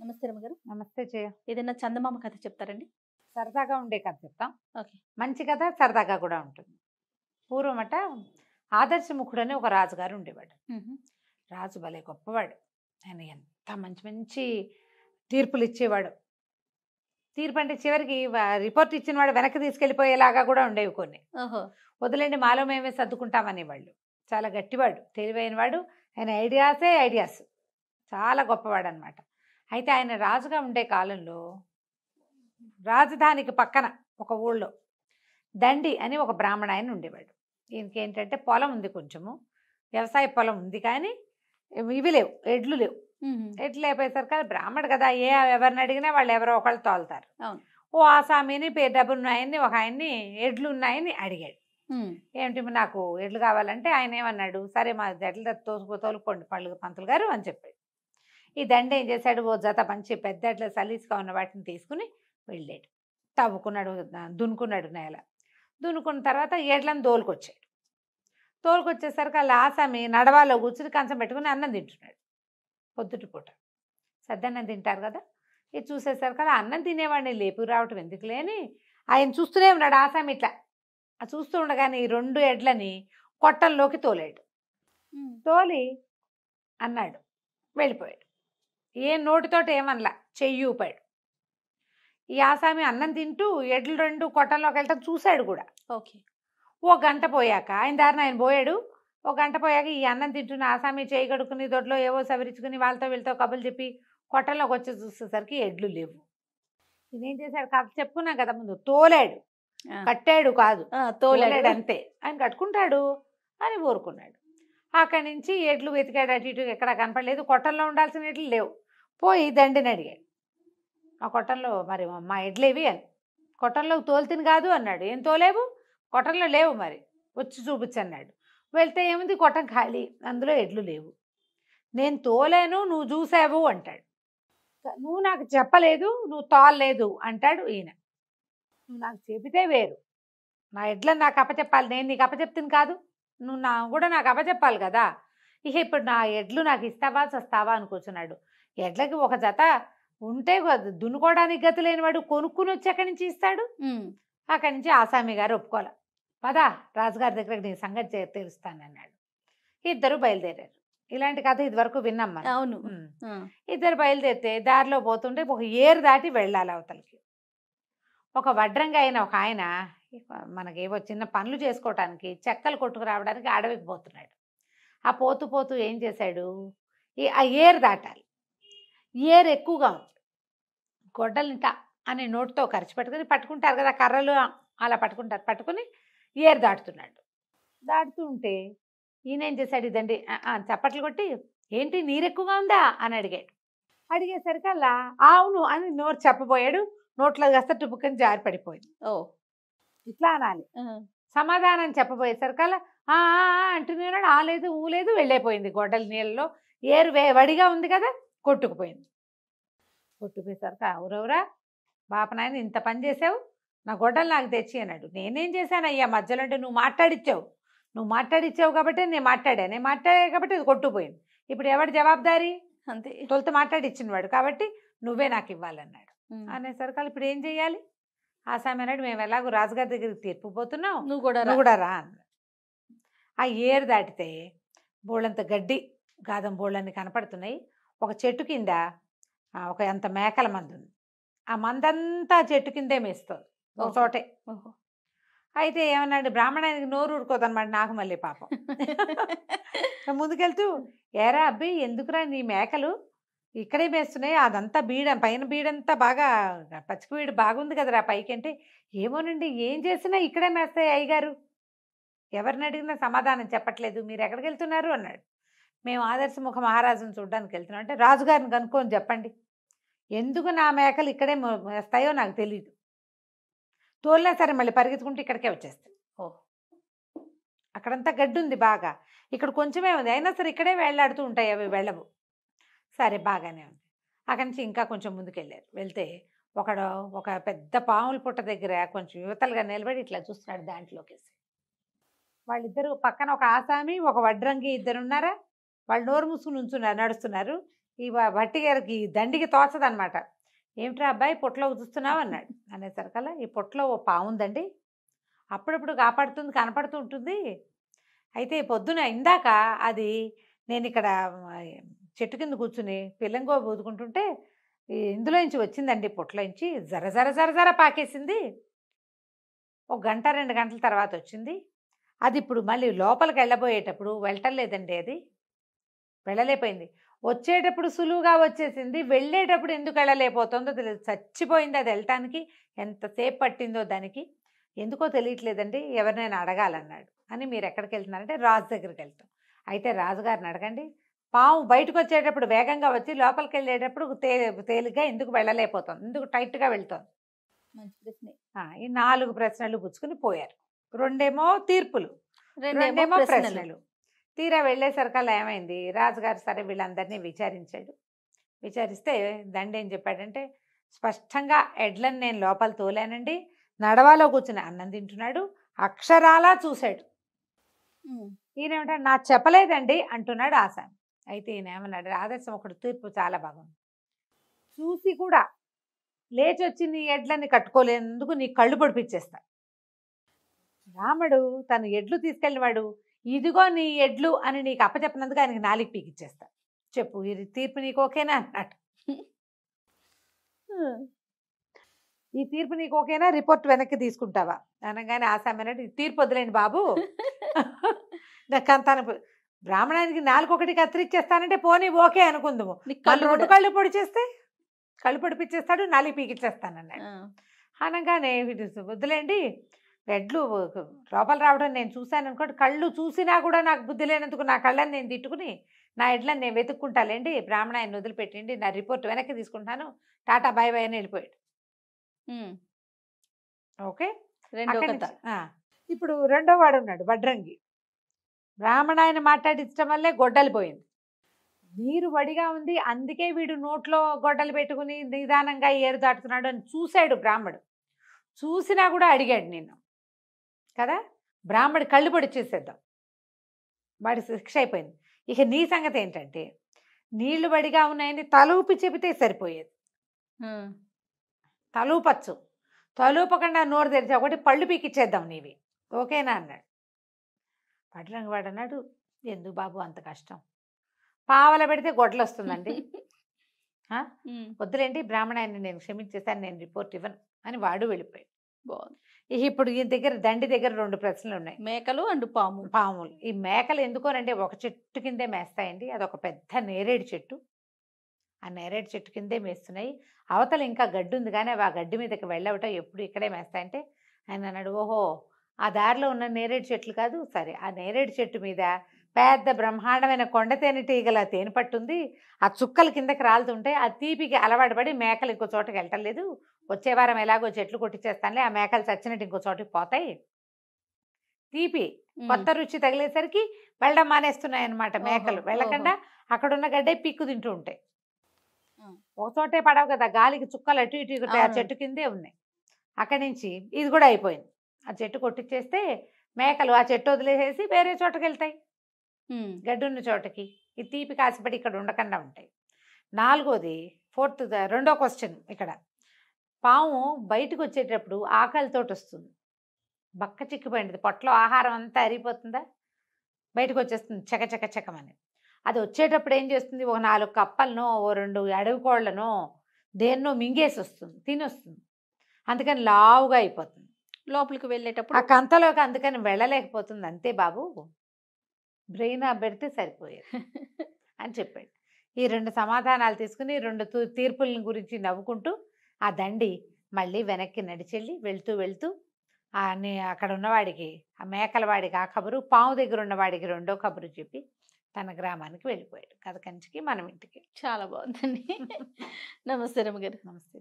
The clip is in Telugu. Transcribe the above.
నమస్తే రమ్మగారు. నమస్తే జయ. ఏదైనా చందమామ కథ చెప్తారండి? సరదాగా ఉండే కథ చెప్తాం. ఓకే. మంచి కథ సరదాగా కూడా ఉంటుంది. పూర్వమట ఆదర్శముఖుడు అని ఒక రాజుగారు ఉండేవాడు. రాజు భలే గొప్పవాడు. ఆయన ఎంత మంచి మంచి తీర్పులు ఇచ్చేవాడు. తీర్పు అంటే చివరికి రిపోర్ట్ ఇచ్చిన వాడు వెనక్కి తీసుకెళ్ళిపోయేలాగా కూడా ఉండేవి కొన్ని. ఓహో! వదిలేండి మాలో మేమే సర్దుకుంటామనేవాళ్ళు. చాలా గట్టివాడు, తెలివైన వాడు. ఆయన ఐడియాస్ చాలా గొప్పవాడు అనమాట. అయితే ఆయన రాజుగా ఉండే కాలంలో రాజధానికి పక్కన ఒక ఊళ్ళో దండి అని ఒక బ్రాహ్మణ ఆయన ఉండేవాడు. ఈయనకి ఏంటంటే పొలం ఉంది, కొంచెము వ్యవసాయ పొలం ఉంది, కానీ ఇవి లేవు, ఎడ్లు లేవు. ఎడ్లు అయిపోయేసరికి బ్రాహ్మడు కదా, ఎవరిని అడిగినా వాళ్ళు ఎవరో ఒకళ్ళు తోలుతారు. ఓ ఆసామిని డబ్బులు ఉన్నాయని ఒక ఆయన్ని ఎడ్లు ఉన్నాయని అడిగాడు. ఏమిటి నాకు ఎడ్లు కావాలంటే ఆయన ఏమన్నాడు, సరే మా ఎడ్ల తోలుకోండి పంతులు గారు అని చెప్పాడు. ఈ దండ ఏం చేశాడు, ఓ జత మంచి పెద్ద ఎడ్ల సలీసుగా ఉన్న వాటిని తీసుకుని వెళ్ళాడు. తవ్వుకున్నాడు, దున్నుకున్నాడు నేల. దున్నుకున్న తర్వాత ఎడ్లను తోలుకొచ్చేసరికి వాళ్ళ ఆసామి నడవాలో కూర్చుని కంచం పెట్టుకుని అన్నం తింటున్నాడు. పొద్దుటి పూట సద్దన్నం తింటారు కదా. ఇది చూసేసరికి అలా అన్నం తినేవాడిని లేపు రావటం ఎందుకులే అని ఆయన చూస్తూనే ఉన్నాడు. ఆసామి ఇట్లా చూస్తూ ఉండగానే ఈ 2 ఎడ్లని కొట్టంలోకి తోలాడు. తోలి అన్నాడు, వెళ్ళిపోయాడు. ఏ నోటితోటి ఏమనలా, చెయ్యి ఊపాడు. ఈ ఆసామి అన్నం తింటూ ఎడ్లు 2 కొట్టంలోకి వెళ్ళటం చూశాడు కూడా. ఓకే. ఓ గంట పోయాక ఆయన దారిన ఆయన పోయాడు. ఒక గంట పోయాక ఈ అన్నం తింటున్న ఆసామి చేయి కడుక్కుని దొడ్లో ఏవో సవరించుకుని వాళ్ళతో వీళ్ళతో కబుర్లు చెప్పి కొట్టంలోకి వచ్చి చూసేసరికి ఎడ్లు లేవు. ఇదేం చేశాడు, కథ చెప్పుకున్నాం కదా ముందు, తోలాడు, కట్టాడు కాదు, తోలాడు అంతే. ఆయన కట్టుకుంటాడు అని ఊరుకున్నాడు. అక్కడి నుంచి ఎడ్లు వెతికాడు, అటు ఇటు ఎక్కడ కనపడలేదు. కొట్టంలో ఉండాల్సిన ఎడ్లు లేవు. పోయి దండిని అడిగాడు, ఆ కొట్టంలో మరి మా ఎడ్లేవి అని. కొట్టంలోకి తోలుతిని కాదు అన్నాడు. ఏం తోలేవు, కొట్టంలో లేవు, మరి వచ్చి చూపించు అన్నాడు. వెళ్తే ఏముంది, కొట్టం ఖాళీ, అందులో ఎడ్లు లేవు. నేను తోలేను, నువ్వు చూసావు అంటాడు. నువ్వు నాకు చెప్పలేదు, నువ్వు తోలలేదు అంటాడు ఈయన. నువ్వు నాకు చెబితే వేరు, నా ఎడ్లను నాకు అప్పచెప్పాలి, నేను నీకు అప్పచెప్తుంది కాదు, నువ్వు కూడా నాకు అప్పచెప్పాలి కదా. ఇక ఇప్పుడు నా ఎడ్లు నాకు ఇస్తావా చస్తావా అని కూర్చున్నాడు. ఎడ్లకి ఒక జత ఉంటే దున్నుకోవడానికి గతి లేనివాడు కొనుక్కుని వచ్చి అక్కడి నుంచి ఇస్తాడు. అక్కడి నుంచి ఆసామి గారు ఒప్పుకోలే. పదా రాజుగారి దగ్గరకు నీ సంగతి తెలుస్తానన్నాడు. ఇద్దరు బయలుదేరారు. ఇలాంటి కథ ఇదివరకు విన్నాం మనం. అవును. ఇద్దరు బయలుదేరితే దారిలో పోతుంటే ఒక ఏరు దాటి వెళ్ళాలి అవతలకి. ఒక వడ్రంగా అయిన ఒక ఆయన మనకేవో చిన్న పనులు చేసుకోవటానికి చెక్కలు కొట్టుకు రావడానికి అడవికి పోతున్నాడు. ఆ పోతూ ఏం చేశాడు, ఆ ఏరు దాటాలి. ఏరు ఎక్కువగా ఉంది. గొడ్డలింట అని నోటితో ఖర్చు పట్టుకుంటారు కదా, కర్రలు అలా పట్టుకుని ఏరు దాటుతున్నాడు. దాటుతూ ఉంటే ఈయన ఏం చేశాడు, ఇదండి చప్పట్లు కొట్టి, ఏంటి నీరు ఎక్కువగా ఉందా అని అడిగాడు. అడిగేసరికి అలా అవును అని నోరు చెప్పబోయాడు. నోట్లో కాస్త టుపుక్కని జారి పడిపోయింది. ఓ ఇట్లా అనాలి. సమాధానం చెప్పబోయేసరికి అలా అంటున్నాడు. లేదు ఊలేదు, వెళ్ళైపోయింది గొడ్డలి నీళ్ళలో. ఏరు వడిగా ఉంది కదా, కొట్టుకుపోయింది. కొట్టుకుపోయేసరికి ఎవరెవరా బాపనాయన ఇంత పని చేసావు, నా గొడ్డలు నాకు తెచ్చి అన్నాడు. నేనేం చేశాను అయ్యా మధ్యలో అంటే, నువ్వు మాట్లాడిచ్చావు కాబట్టి నేను మాట్లాడా కాబట్టి ఇది కొట్టుకుపోయింది. ఇప్పుడు ఎవడు జవాబుదారీ, అంతే. తొలుత మాట్లాడిచ్చినవాడు కాబట్టి నువ్వే నాకు ఇవ్వాలన్నాడు. అనేసరికి ఇప్పుడు ఏం చెయ్యాలి, ఆసామి అన్నాడు, మేము ఎలాగో రాజుగారి దగ్గరికి తీర్పుపోతున్నావు, నువ్వు కూడా రా అన్నాడు. ఆ ఏరు దాటితే బోళ్ళంత గడ్డి గాదం బోళ్ళని కనపడుతున్నాయి. ఒక చెట్టు కింద ఒక అంత మేకల మందు ఉంది. ఆ మందంతా చెట్టు కిందే మేస్తుంది ఒక చోటే. అయితే ఏమన్నాడు, బ్రాహ్మణానికి నోరు ఊరుకోదన్నమాట. నాకు మళ్ళీ పాపం ముందుకెళ్తూ, ఏరా అబ్బాయి ఎందుకురా నీ మేకలు ఇక్కడే మేస్తున్నాయి, అదంతా పైన బీడంతా బాగా పచ్చిక బీడు బాగుంది కదరా పైకి అంటే, ఏమోనండి ఏం చేసినా ఇక్కడే మేస్తాయి అయ్యగారు, ఎవరిని అడిగినా సమాధానం చెప్పట్లేదు, మీరు ఎక్కడికి వెళ్తున్నారు అన్నాడు. మేము ఆదర్శముఖ మహారాజును చూడడానికి వెళ్తున్నాం అంటే, రాజుగారిని కనుక్కొని చెప్పండి, ఎందుకు నా మేకలు ఇక్కడే మేస్తాయో నాకు తెలియదు, తోలినా సరే మళ్ళీ పరిగెత్తుకుంటూ ఇక్కడికే వచ్చేస్తాయి. అక్కడంతా గడ్డి ఉంది బాగా, ఇక్కడ కొంచెమే ఉంది, అయినా సరే ఇక్కడే వేళ్లాడుతూ ఉంటాయి, అవి వెళ్ళవు. సరే బాగానే ఉంది. అక్కడి నుంచి ఇంకా కొంచెం ముందుకెళ్ళారు. వెళ్తే ఒక పెద్ద పాముల పుట్ట దగ్గర కొంచెం యువతలుగా నిలబడి ఇట్లా చూస్తున్నాడు దాంట్లోకేసి. వాళ్ళిద్దరు పక్కన ఒక ఆసామి ఒక వడ్రంగి ఇద్దరు ఉన్నారా, వాళ్ళు నోరు మూసుకుని నడుస్తున్నారు. ఈ భట్టి గారికి దండికి తోచదనమాట. ఏమిట్రా అబ్బాయి పొట్టలో చూస్తున్నావు అన్నాడు. అనేసరికల్లా ఈ పొట్టలో ఓ పాము ఉందండి, అప్పుడప్పుడు కాపాడుతుంది, కనపడుతూ ఉంటుంది. అయితే పొద్దున ఇందాక అది నేను ఇక్కడ చెట్టు కింద కూర్చుని పిల్లంగో ఊదుకుంటుంటే ఇందులో నుంచి వచ్చిందండి, పొట్టలోంచి జర జర జర జర పాకేసింది. ఒక గంట 2 గంటల తర్వాత వచ్చింది. అది ఇప్పుడు మళ్ళీ లోపలికి వెళ్ళబోయేటప్పుడు వెళ్ళటలేదండి, అది వెళ్ళలేకపోయింది. వచ్చేటప్పుడు సులువుగా వచ్చేసింది, వెళ్ళేటప్పుడు ఎందుకు వెళ్ళలేకపోతుందో తెలియదు. చచ్చిపోయింది అది వెళ్ళటానికి, ఎంతసేపు పట్టిందో దానికి ఎందుకో తెలియట్లేదండి, ఎవరినైనా అడగాలన్నాడు. అని మీరు ఎక్కడికి వెళ్తున్నారంటే రాజు దగ్గరికి వెళ్తాం. అయితే రాజుగారిని అడగండి, పాము బయటకు వచ్చేటప్పుడు వేగంగా వచ్చి లోపలికి వెళ్ళేటప్పుడు తేలిగ్గా ఎందుకు వెళ్ళలేకపోతుంది, ఎందుకు టైట్గా వెళ్తుంది. మంచి ప్రశ్నే. ఈ 4 ప్రశ్నలు పుచ్చుకుని పోయారు. 2 ఏమో తీర్పులు, 2 రెండేమో ఏమో ప్రశ్నలు. ప్రశ్నలు. తీరా వెళ్ళేసరికల్లా ఏమైంది, రాజుగారు సరే వీళ్ళందరినీ విచారించాడు. విచారిస్తే దండ ఏం చెప్పాడంటే, స్పష్టంగా ఎడ్లను నేను లోపల తోలానండి, నడవాలో కూర్చుని అన్నం తింటున్నాడు, అక్షరాలా చూశాడు. ఈయనేమంటాడు, నా చెప్పలేదండి అంటున్నాడు ఆసామి. అయితే ఈయన ఏమన్నాడు, ఆదర్శం ఒకటి తీర్పు చాలా బాగుంది, చూసి కూడా లేచి వచ్చి నీ ఎడ్లని కట్టుకోలేనందుకు నీ కళ్ళు పొడిపించేస్తా. రాముడు తను ఎడ్లు తీసుకెళ్ళినవాడు, ఇదిగో నీ ఎడ్లు అని నీకు అప్పచెప్పినందుకు ఆయనకి 4 పీకిచ్చేస్తా. చెప్పు ఈ తీర్పు నీకు ఓకేనా అన్నాడు. ఈ తీర్పు నీకు ఓకేనా, రిపోర్ట్ వెనక్కి తీసుకుంటావా అనగానే ఆసామి అన్నాడు, ఈ తీర్పు వదిలేండి బాబు, తన బ్రాహ్మణానికి 4 ఒకటి కత్తిరిచ్చేస్తానంటే పోనీ ఓకే అనుకుందాము, మళ్ళీ 2 కళ్ళు పొడి చేస్తే కళ్ళు పొడిపించేస్తాడు, 4 పీకిచ్చేస్తానన్నాడు. అనగానే వద్దులేండి, ఎడ్లు లోపల రావడం నేను చూశాను అనుకోండి, కళ్ళు చూసినా కూడా నాకు బుద్ధి లేనందుకు నా కళ్ళని నేను తిట్టుకుని నా ఎడ్లని నేను వెతుక్కుంటాలేండి, బ్రాహ్మణ ఆయన వదిలిపెట్టండి, నా రిపోర్ట్ వెనక్కి తీసుకుంటాను, టాటా బాయ్ బాయ్ అని వెళ్ళిపోయాడు. ఓకే, ఇప్పుడు 2వ వాడు ఉన్నాడు వడ్రంగి. బ్రాహ్మణ ఆయన మాట్లాడించడం వల్లే గొడ్డలి పోయింది. నీరు వడిగా ఉంది, అందుకే వీడు నోట్లో గొడ్డలు పెట్టుకుని నిదానంగా ఏరు దాటుతున్నాడు అని చూశాడు బ్రాహ్మడు. చూసినా కూడా అడిగాడు నిన్ను కదా, బ్రాహ్మడి కళ్ళు పొడిచేసేద్దాం, వాడి శిక్ష అయిపోయింది. ఇక నీ సంగతి ఏంటంటే, నీళ్లు వడిగా ఉన్నాయని తలూపి చెబితే సరిపోయేది, తలూపచ్చు, తలూపకుండా నోరు తెరిచి ఒకటి పళ్ళు పీకిచ్చేద్దాం నీవి, ఓకేనా అన్నాడు. వడ్రంగి వాడు అన్నాడు, ఎందుకు బాబు అంత కష్టం, పావల పెడితే గొడ్డలు వస్తుందండి, వద్దులేండి బ్రాహ్మణ ఆయన్ని నేను క్షమించేస్తాను, నేను రిపోర్ట్ ఇవ్వను అని వాడు వెళ్ళిపోయాడు. బాగుంది. ఇప్పుడు ఈ దగ్గర దండి దగ్గర 2 ప్రశ్నలు ఉన్నాయి, మేకలు అండ్ పాములు. ఈ మేకలు ఎందుకోనంటే ఒక చెట్టు కిందే మేస్తాయండి, అదొక పెద్ద నేరేడు చెట్టు, ఆ నేరేడు చెట్టు కిందే మేస్తున్నాయి. అవతల ఇంకా గడ్డి ఉంది కానీ ఆ గడ్డి మీదకి వెళ్ళవటం ఎప్పుడు ఇక్కడే మేస్తాయంటే ఆయన అన్నాడు, ఓహో ఆ దారిలో ఉన్న నేరేడు చెట్లు కాదు, సరే ఆ నేరేడు చెట్టు మీద పెద్ద బ్రహ్మాండమైన కొండ తేనెటీగల తేనె పట్టుంది, ఆ చుక్కలు కిందకి రాలుతుంటే ఆ తీపికి అలవాటు పడి మేకలు ఇంకో చోటకి వెళ్ళటం లేదు, వచ్చే వారం ఎలాగో చెట్లు కొట్టించేస్తానులే, ఆ మేకలు చచ్చినట్టు ఇంకో చోటుకి పోతాయి, తీపి కొత్త రుచి తగిలేసరికి వెళ్ళడం మానేస్తున్నాయి అన్నమాట మేకలు. వెళ్ళకుండా అక్కడున్న గడ్డే పిక్కు తింటూ ఉంటాయి, ఒక చోటే పడవు కదా, గాలికి చుక్కలు అటు ఇటు ఆ చెట్టు కిందే ఉన్నాయి. అక్కడి నుంచి ఇది కూడా అయిపోయింది, ఆ చెట్టు కొట్టించేస్తే మేకలు ఆ చెట్టు వదిలేసేసి వేరే చోటకి వెళ్తాయి, గడ్డున్న చోటకి, ఈ తీపి కాసిపడి ఇక్కడ ఉండకుండా ఉంటాయి. 4వది 2వ క్వశ్చన్, ఇక్కడ పాము బయటకు వచ్చేటప్పుడు ఆకలితోటి వస్తుంది, బక్క చిక్కిపోయింది, పొట్టలో ఆహారం అంతా అరిగిపోతుందా, బయటకు వచ్చేస్తుంది చకచక చకమని. అది వచ్చేటప్పుడు ఏం చేస్తుంది, ఒక 4 కప్పలనో ఓ 2 అడవి కోళ్లనో దేన్నో మింగేసి వస్తుంది, తినొస్తుంది, అందుకని లావుగా అయిపోతుంది, లోపలికి వెళ్ళేటప్పుడు ఆ కంతలోకి అందుకని వెళ్ళలేకపోతుంది. అంతే బాబు, బ్రెయిన్ పెడితే సరిపోయేది అని చెప్పాడు. ఈ 2 సమాధానాలు తీసుకుని 2 తీర్పుల గురించి నవ్వుకుంటూ ఆ దండి మళ్ళీ వెనక్కి నడిచెళ్ళి వెళ్తూ అక్కడ ఉన్నవాడికి, ఆ మేకల వాడికి ఆ కబురు, పాము దగ్గర ఉన్నవాడికి 2వ కబురు చెప్పి తన గ్రామానికి వెళ్ళిపోయాడు. కథ కంచికి మనం ఇంటికి. చాలా బాగుందండి. నమస్తే రమగారు. నమస్తే.